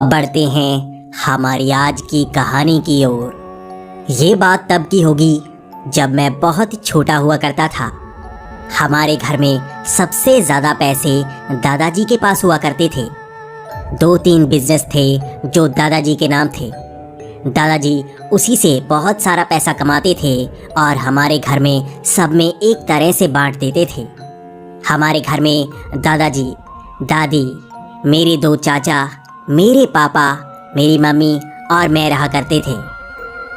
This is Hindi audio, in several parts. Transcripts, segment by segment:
बढ़ते हैं हमारी आज की कहानी की ओर। ये बात तब की होगी जब मैं बहुत छोटा हुआ करता था। हमारे घर में सबसे ज़्यादा पैसे दादाजी के पास हुआ करते थे। 2-3 बिजनेस थे जो दादाजी के नाम थे। दादाजी उसी से बहुत सारा पैसा कमाते थे और हमारे घर में सब में एक तरह से बांट देते थे। हमारे घर में दादाजी, दादी, मेरे 2 चाचा, मेरे पापा, मेरी मम्मी और मैं रहा करते थे।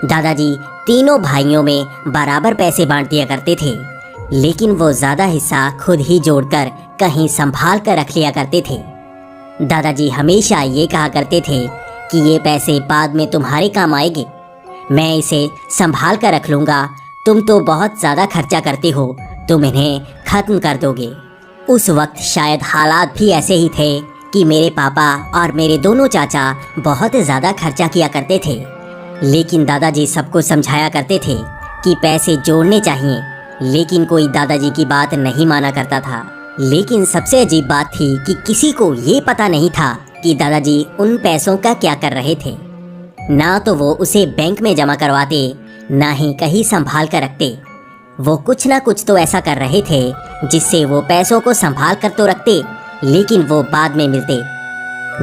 दादाजी तीनों भाइयों में बराबर पैसे बांट दिया करते थे, लेकिन वो ज़्यादा हिस्सा खुद ही जोड़कर कहीं संभाल कर रख लिया करते थे। दादाजी हमेशा ये कहा करते थे कि ये पैसे बाद में तुम्हारे काम आएंगे, मैं इसे संभाल कर रख लूँगा, तुम तो बहुत ज़्यादा खर्चा करते हो, तुम इन्हें ख़त्म कर दोगे। उस वक्त शायद हालात भी ऐसे ही थे कि मेरे पापा और मेरे दोनों चाचा बहुत ज़्यादा खर्चा किया करते थे, लेकिन दादाजी सबको समझाया करते थे कि पैसे जोड़ने चाहिए, लेकिन कोई दादाजी की बात नहीं माना करता था। लेकिन सबसे अजीब बात थी कि किसी को ये पता नहीं था कि दादाजी उन पैसों का क्या कर रहे थे। ना तो वो उसे बैंक में जमा करवाते, ना ही कहीं संभाल कर रखते। वो कुछ ना कुछ तो ऐसा कर रहे थे जिससे वो पैसों को संभाल कर तो रखते, लेकिन वो बाद में मिलते।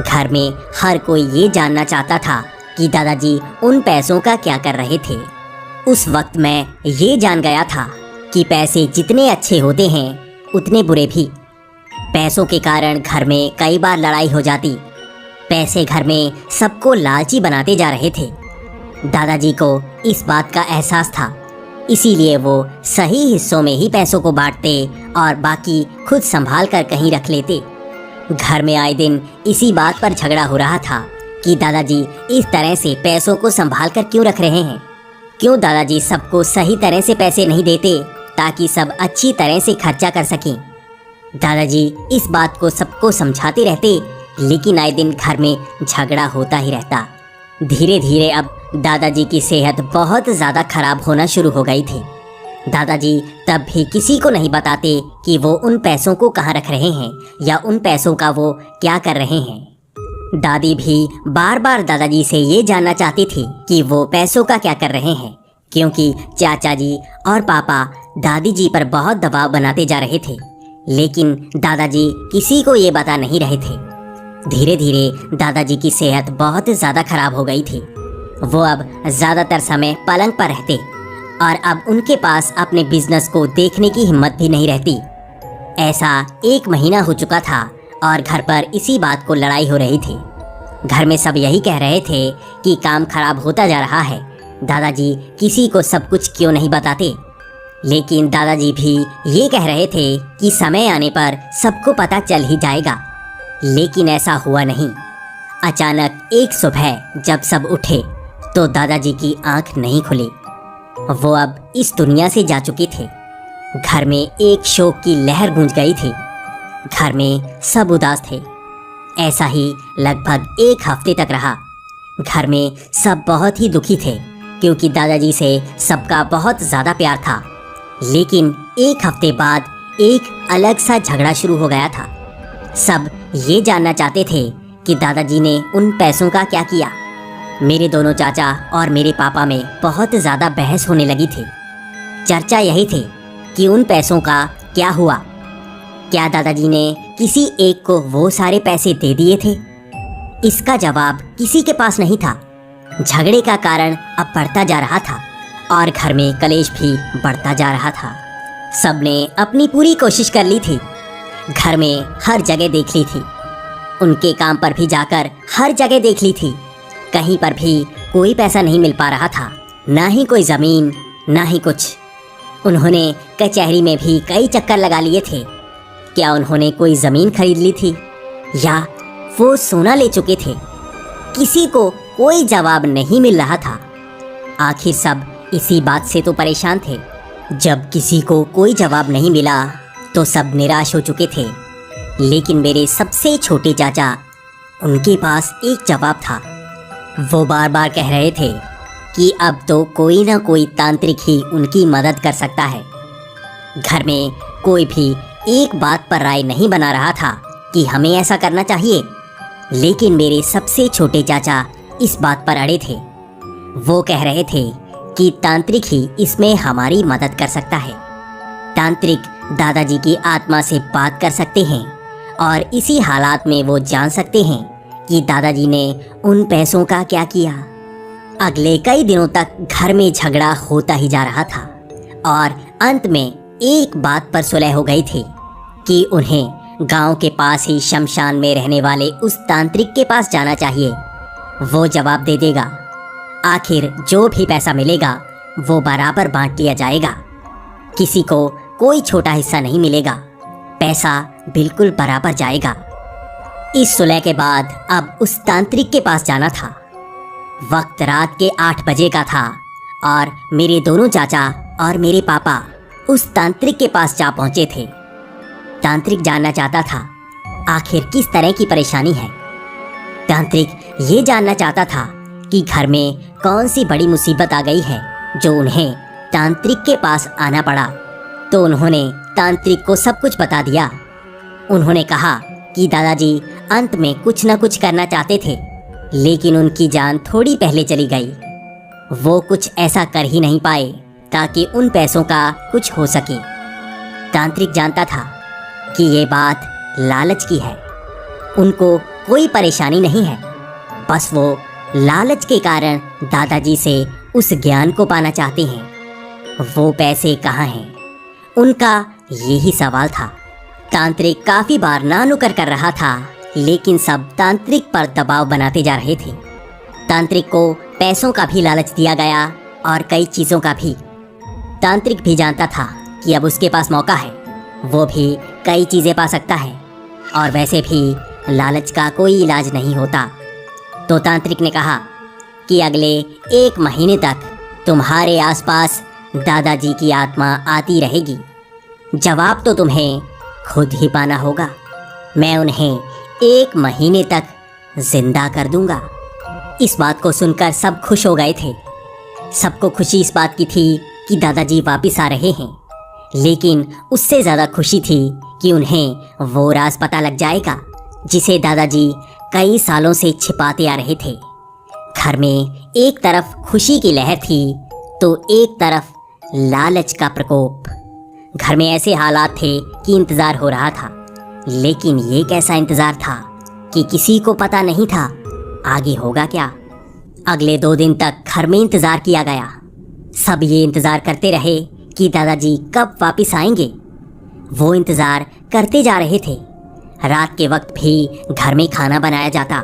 घर में हर कोई ये जानना चाहता था कि दादाजी उन पैसों का क्या कर रहे थे। उस वक्त मैं ये जान गया था कि पैसे जितने अच्छे होते हैं उतने बुरे भी। पैसों के कारण घर में कई बार लड़ाई हो जाती। पैसे घर में सबको लालची बनाते जा रहे थे। दादाजी को इस बात का एहसास था, इसीलिए वो सही हिस्सों में ही पैसों को बांटते और बाकी खुद संभाल कर कहीं रख लेते। घर में आए दिन इसी बात पर झगड़ा हो रहा था कि दादाजी इस तरह से पैसों को संभाल कर क्यों रख रहे हैं। क्यों दादाजी सबको सही तरह से पैसे नहीं देते ताकि सब अच्छी तरह से खर्चा कर सकें। दादाजी इस बात को सबको समझाते रहते, लेकिन आए दिन घर में झगड़ा होता ही रहता। धीरे धीरे अब दादाजी की सेहत बहुत ज़्यादा खराब होना शुरू हो गई थी। दादाजी तब भी किसी को नहीं बताते कि वो उन पैसों को कहाँ रख रहे हैं या उन पैसों का वो क्या कर रहे हैं। दादी भी बार बार दादाजी से ये जानना चाहती थी कि वो पैसों का क्या कर रहे हैं, क्योंकि चाचा जी और पापा दादी जी पर बहुत दबाव बनाते जा रहे थे, लेकिन दादाजी किसी को ये बता नहीं रहे थे। धीरे धीरे दादाजी की सेहत बहुत ज़्यादा खराब हो गई थी। वो अब ज़्यादातर समय पलंग पर रहते और अब उनके पास अपने बिजनेस को देखने की हिम्मत भी नहीं रहती। ऐसा 1 महीना हो चुका था और घर पर इसी बात को लड़ाई हो रही थी। घर में सब यही कह रहे थे कि काम खराब होता जा रहा है, दादाजी किसी को सब कुछ क्यों नहीं बताते। लेकिन दादाजी भी ये कह रहे थे कि समय आने पर सबको पता चल ही जाएगा, लेकिन ऐसा हुआ नहीं। अचानक एक सुबह जब सब उठे तो दादाजी की आंख नहीं खुली। वो अब इस दुनिया से जा चुके थे। घर में एक शोक की लहर गूंज गई थी। घर में सब उदास थे। ऐसा ही लगभग 1 हफ्ते तक रहा। घर में सब बहुत ही दुखी थे, क्योंकि दादाजी से सबका बहुत ज़्यादा प्यार था। लेकिन 1 हफ्ते बाद एक अलग सा झगड़ा शुरू हो गया था। सब ये जानना चाहते थे कि दादाजी ने उन पैसों का क्या किया। मेरे दोनों चाचा और मेरे पापा में बहुत ज़्यादा बहस होने लगी थी। चर्चा यही थी कि उन पैसों का क्या हुआ। क्या दादाजी ने किसी एक को वो सारे पैसे दे दिए थे? इसका जवाब किसी के पास नहीं था। झगड़े का कारण अब बढ़ता जा रहा था और घर में कलेश भी बढ़ता जा रहा था। सबने अपनी पूरी कोशिश कर ली थी। घर में हर जगह देख ली थी। उनके काम पर भी जाकर हर जगह देख ली थी। कहीं पर भी कोई पैसा नहीं मिल पा रहा था, ना ही कोई ज़मीन, ना ही कुछ। उन्होंने कचहरी में भी कई चक्कर लगा लिए थे। क्या उन्होंने कोई ज़मीन खरीद ली थी या वो सोना ले चुके थे? किसी को कोई जवाब नहीं मिल रहा था। आखिर सब इसी बात से तो परेशान थे। जब किसी को कोई जवाब नहीं मिला तो सब निराश हो चुके थे। लेकिन मेरे सबसे छोटे चाचा, उनके पास एक जवाब था। वो बार बार कह रहे थे कि अब तो कोई ना कोई तांत्रिक ही उनकी मदद कर सकता है। घर में कोई भी एक बात पर राय नहीं बना रहा था कि हमें ऐसा करना चाहिए। लेकिन मेरे सबसे छोटे चाचा इस बात पर अड़े थे। वो कह रहे थे कि तांत्रिक ही इसमें हमारी मदद कर सकता है। तांत्रिक दादाजी की आत्मा से बात कर सकते हैं और इसी हालात में वो जान सकते हैं कि दादाजी ने उन पैसों का क्या किया। अगले कई दिनों तक घर में झगड़ा होता ही जा रहा था और अंत में एक बात पर सुलह हो गई थी कि उन्हें गांव के पास ही शमशान में रहने वाले उस तांत्रिक के पास जाना चाहिए। वो जवाब दे देगा। आखिर जो भी पैसा मिलेगा वो बराबर बांट लिया जाएगा। किसी को कोई छोटा हिस्सा नहीं मिलेगा। पैसा बिल्कुल बराबर जाएगा। इस सुलह के बाद अब उस तांत्रिक के पास जाना था। वक्त रात के 8 बजे का था और मेरे दोनों चाचा और मेरे पापा उस तांत्रिक के पास जा पहुंचे थे। तांत्रिक जानना चाहता था आखिर किस तरह की परेशानी है। तांत्रिक ये जानना चाहता था कि घर में कौन सी बड़ी मुसीबत आ गई है जो उन्हें तांत्रिक के पास आना पड़ा। तो उन्होंने तांत्रिक को सब कुछ बता दिया। उन्होंने कहा कि दादाजी अंत में कुछ न कुछ करना चाहते थे, लेकिन उनकी जान थोड़ी पहले चली गई। वो कुछ ऐसा कर ही नहीं पाए ताकि उन पैसों का कुछ हो सके। तांत्रिक जानता था कि ये बात लालच की है। उनको कोई परेशानी नहीं है, बस वो लालच के कारण दादाजी से उस ज्ञान को पाना चाहते हैं। वो पैसे कहाँ हैं? उनका यही सवाल था। तांत्रिक काफ़ी बार ना नुकर कर रहा था, लेकिन सब तांत्रिक पर दबाव बनाते जा रहे थे। तांत्रिक को पैसों का भी लालच दिया गया और कई चीज़ों का भी। तांत्रिक भी जानता था कि अब उसके पास मौका है, वो भी कई चीज़ें पा सकता है और वैसे भी लालच का कोई इलाज नहीं होता। तो तांत्रिक ने कहा कि अगले 1 महीने तक तुम्हारे आसपास दादाजी की आत्मा आती रहेगी। जवाब तो तुम्हें खुद ही पाना होगा। मैं उन्हें 1 महीने तक जिंदा कर दूंगा। इस बात को सुनकर सब खुश हो गए थे। सबको खुशी इस बात की थी कि दादाजी वापस आ रहे हैं, लेकिन उससे ज़्यादा खुशी थी कि उन्हें वो राज पता लग जाएगा जिसे दादाजी कई सालों से छिपाते आ रहे थे। घर में एक तरफ खुशी की लहर थी तो एक तरफ लालच का प्रकोप। घर में ऐसे हालात थे कि इंतज़ार हो रहा था, लेकिन ये कैसा इंतज़ार था कि किसी को पता नहीं था आगे होगा क्या। अगले 2 दिन तक घर में इंतज़ार किया गया। सब ये इंतज़ार करते रहे कि दादाजी कब वापस आएंगे। वो इंतज़ार करते जा रहे थे। रात के वक्त भी घर में खाना बनाया जाता।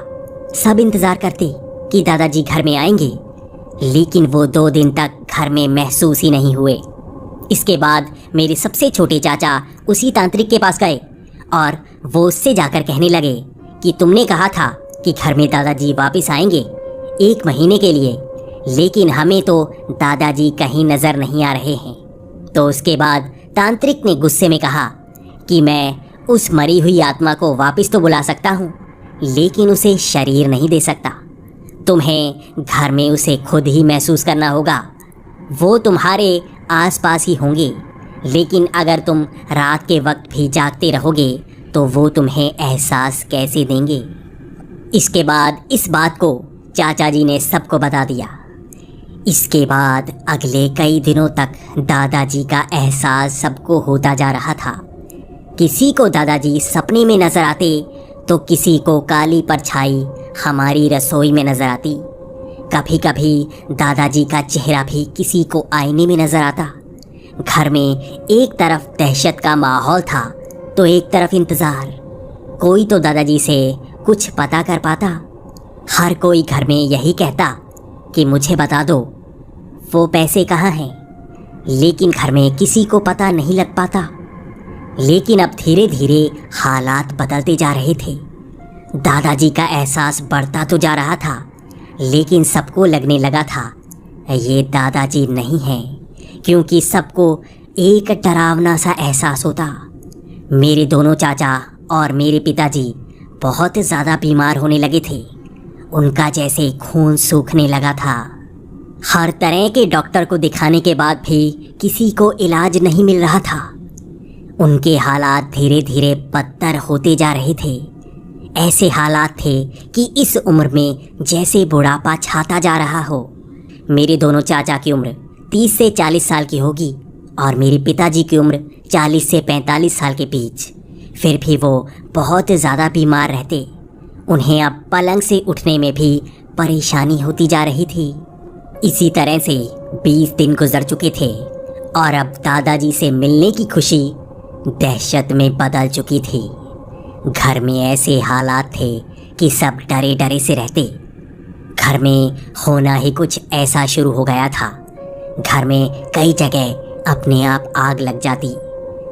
सब इंतज़ार करते कि दादाजी घर में आएंगे, लेकिन वो 2 दिन तक घर में महसूस ही नहीं हुए। इसके बाद मेरे सबसे छोटे चाचा उसी तांत्रिक के पास गए और वो उससे जाकर कहने लगे कि तुमने कहा था कि घर में दादाजी वापस आएंगे 1 महीने के लिए, लेकिन हमें तो दादाजी कहीं नज़र नहीं आ रहे हैं। तो उसके बाद तांत्रिक ने गुस्से में कहा कि मैं उस मरी हुई आत्मा को वापस तो बुला सकता हूँ, लेकिन उसे शरीर नहीं दे सकता। तुम्हें घर में उसे खुद ही महसूस करना होगा। वो तुम्हारे आसपास ही होंगे, लेकिन अगर तुम रात के वक्त भी जागते रहोगे तो वो तुम्हें एहसास कैसे देंगे। इसके बाद इस बात को चाचा जी ने सबको बता दिया। इसके बाद अगले कई दिनों तक दादाजी का एहसास सबको होता जा रहा था। किसी को दादाजी सपने में नजर आते तो किसी को काली परछाई हमारी रसोई में नजर आती। कभी कभी दादाजी का चेहरा भी किसी को आईने में नजर आता। घर में एक तरफ दहशत का माहौल था तो एक तरफ इंतज़ार। कोई तो दादाजी से कुछ पता कर पाता। हर कोई घर में यही कहता कि मुझे बता दो वो पैसे कहाँ हैं, लेकिन घर में किसी को पता नहीं लग पाता। लेकिन अब धीरे धीरे हालात बदलते जा रहे थे। दादाजी का एहसास बढ़ता तो जा रहा था, लेकिन सबको लगने लगा था ये दादाजी नहीं हैं, क्योंकि सबको एक डरावना सा एहसास होता। मेरे दोनों चाचा और मेरे पिताजी बहुत ज़्यादा बीमार होने लगे थे। उनका जैसे खून सूखने लगा था। हर तरह के डॉक्टर को दिखाने के बाद भी किसी को इलाज नहीं मिल रहा था। उनके हालात धीरे धीरे बदतर होते जा रहे थे। ऐसे हालात थे कि इस उम्र में जैसे बुढ़ापा छाता जा रहा हो। मेरे दोनों चाचा की उम्र 30 से 40 साल की होगी और मेरे पिताजी की उम्र 40 से 45 साल के बीच। फिर भी वो बहुत ज़्यादा बीमार रहते। उन्हें अब पलंग से उठने में भी परेशानी होती जा रही थी। इसी तरह से 20 दिन गुजर चुके थे और अब दादाजी से मिलने की खुशी दहशत में बदल चुकी थी। घर में ऐसे हालात थे कि सब डरे डरे से रहते। घर में होना ही कुछ ऐसा शुरू हो गया था। घर में कई जगह अपने आप आग लग जाती।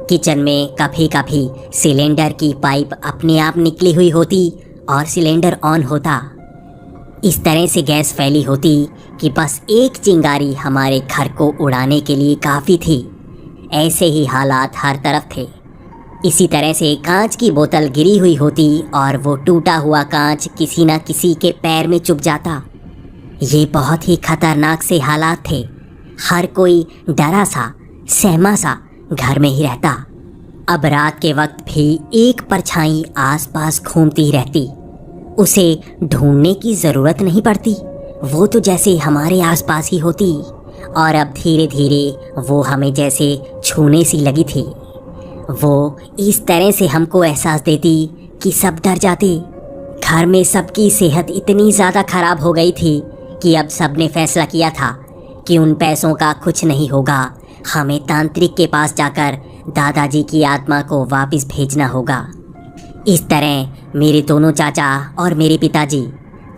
किचन में कभी कभी सिलेंडर की पाइप अपने आप निकली हुई होती और सिलेंडर ऑन होता। इस तरह से गैस फैली होती कि बस एक चिंगारी हमारे घर को उड़ाने के लिए काफ़ी थी। ऐसे ही हालात हर तरफ थे। इसी तरह से कांच की बोतल गिरी हुई होती और वो टूटा हुआ कांच किसी न किसी के पैर में चुभ जाता। ये बहुत ही खतरनाक से हालात थे। हर कोई डरा सा सहमा सा घर में ही रहता। अब रात के वक्त भी एक परछाई आसपास घूमती रहती। उसे ढूंढने की ज़रूरत नहीं पड़ती, वो तो जैसे हमारे आसपास ही होती। और अब धीरे धीरे वो हमें जैसे छूने सी लगी थी। वो इस तरह से हमको एहसास देती कि सब डर जाते। घर में सबकी सेहत इतनी ज़्यादा ख़राब हो गई थी कि अब सब ने फैसला किया था कि उन पैसों का कुछ नहीं होगा। हमें तांत्रिक के पास जाकर दादाजी की आत्मा को वापस भेजना होगा। इस तरह मेरे दोनों चाचा और मेरे पिताजी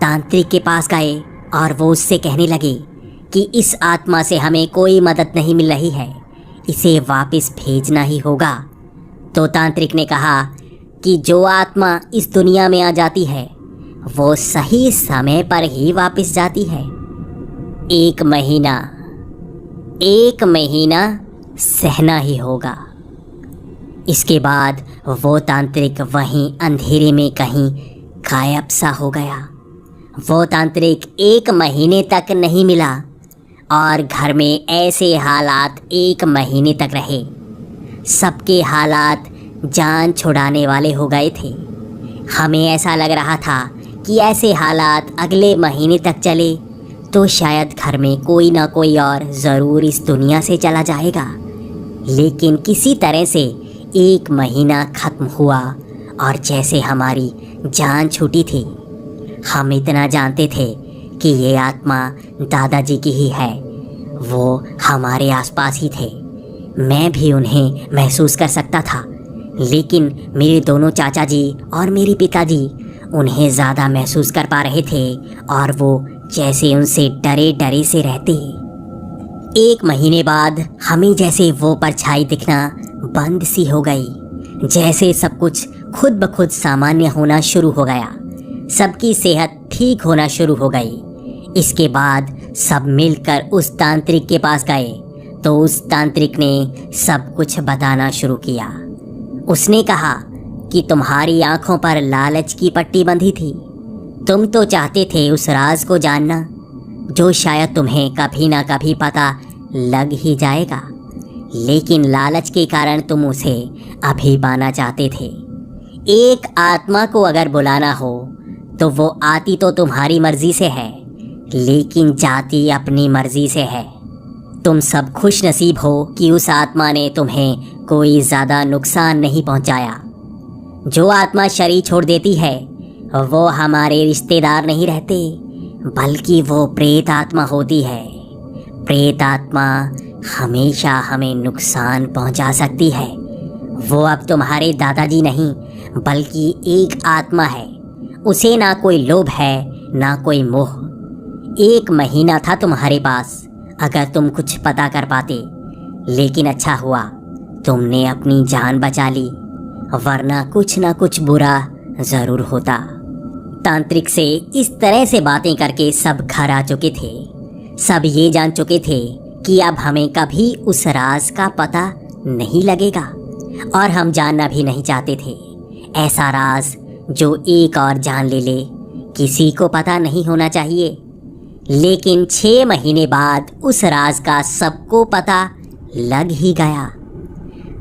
तांत्रिक के पास गए और वो उससे कहने लगे कि इस आत्मा से हमें कोई मदद नहीं मिल रही है, इसे वापस भेजना ही होगा। तो तांत्रिक ने कहा कि जो आत्मा इस दुनिया में आ जाती है वो सही समय पर ही वापस जाती है। एक महीना सहना ही होगा। इसके बाद वो तांत्रिक वहीं अंधेरे में कहीं गायब सा हो गया। वो तांत्रिक 1 महीने तक नहीं मिला और घर में ऐसे हालात 1 महीने तक रहे। सबके हालात जान छुड़ाने वाले हो गए थे। हमें ऐसा लग रहा था कि ऐसे हालात अगले महीने तक चले तो शायद घर में कोई ना कोई और ज़रूर इस दुनिया से चला जाएगा। लेकिन किसी तरह से 1 महीना ख़त्म हुआ और जैसे हमारी जान छूटी थी। हम इतना जानते थे कि ये आत्मा दादाजी की ही है। वो हमारे आसपास ही थे। मैं भी उन्हें महसूस कर सकता था, लेकिन मेरे दोनों चाचा जी और मेरे पिताजी उन्हें ज़्यादा महसूस कर पा रहे थे और वो जैसे उनसे डरे डरे से रहते। 1 महीने बाद हमें जैसे वो परछाई दिखना बंद सी हो गई। जैसे सब कुछ खुद ब खुद सामान्य होना शुरू हो गया। सबकी सेहत ठीक होना शुरू हो गई। इसके बाद सब मिलकर उस तांत्रिक के पास गए तो उस तांत्रिक ने सब कुछ बताना शुरू किया। उसने कहा कि तुम्हारी आंखों पर लालच की पट्टी बंधी थी। तुम तो चाहते थे उस राज को जानना जो शायद तुम्हें कभी ना कभी पता लग ही जाएगा, लेकिन लालच के कारण तुम उसे अभी पाना चाहते थे। एक आत्मा को अगर बुलाना हो तो वो आती तो तुम्हारी मर्जी से है, लेकिन जाती अपनी मर्जी से है। तुम सब खुश नसीब हो कि उस आत्मा ने तुम्हें कोई ज़्यादा नुकसान नहीं पहुंचाया। जो आत्मा शरीर छोड़ देती है वो हमारे रिश्तेदार नहीं रहते, बल्कि वो प्रेत आत्मा होती है। प्रेत आत्मा हमेशा हमें नुकसान पहुंचा सकती है। वो अब तुम्हारे दादाजी नहीं, बल्कि एक आत्मा है। उसे ना कोई लोभ है ना कोई मोह। 1 महीना था तुम्हारे पास, अगर तुम कुछ पता कर पाते, लेकिन अच्छा हुआ तुमने अपनी जान बचा ली, वरना कुछ ना कुछ बुरा ज़रूर होता। तांत्रिक से इस तरह से बातें करके सब घर आ चुके थे। सब ये जान चुके थे कि अब हमें कभी उस राज का पता नहीं लगेगा और हम जानना भी नहीं चाहते थे। ऐसा राज जो एक और जान ले किसी को पता नहीं होना चाहिए। लेकिन 6 महीने बाद उस राज का सबको पता लग ही गया।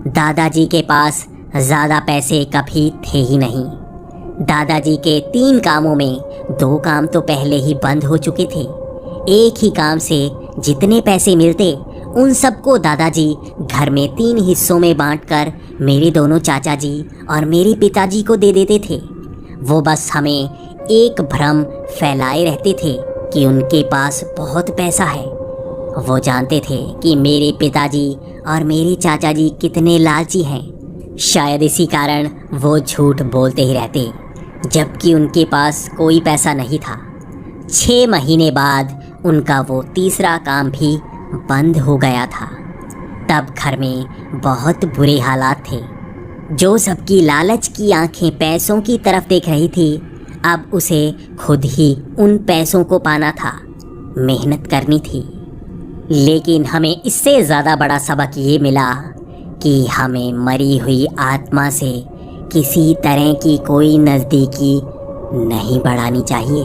दादाजी के पास ज़्यादा पैसे कभी थे ही नहीं। दादाजी के 3 कामों में 2 काम तो पहले ही बंद हो चुके थे। एक ही काम से जितने पैसे मिलते उन सबको दादाजी घर में 3 हिस्सों में बांटकर मेरे दोनों चाचा जी और मेरे पिताजी को दे देते थे। वो बस हमें एक भ्रम फैलाए रहते थे कि उनके पास बहुत पैसा है। वो जानते थे कि मेरे पिताजी और मेरे चाचा जी कितने लालची हैं। शायद इसी कारण वो झूठ बोलते ही रहते, जबकि उनके पास कोई पैसा नहीं था। 6 महीने बाद उनका वो तीसरा काम भी बंद हो गया था। तब घर में बहुत बुरे हालात थे। जो सबकी लालच की आंखें पैसों की तरफ देख रही थी, अब उसे खुद ही उन पैसों को पाना था, मेहनत करनी थी। लेकिन हमें इससे ज़्यादा बड़ा सबक ये मिला कि हमें मरी हुई आत्मा से किसी तरह की कोई नज़दीकी नहीं बढ़ानी चाहिए।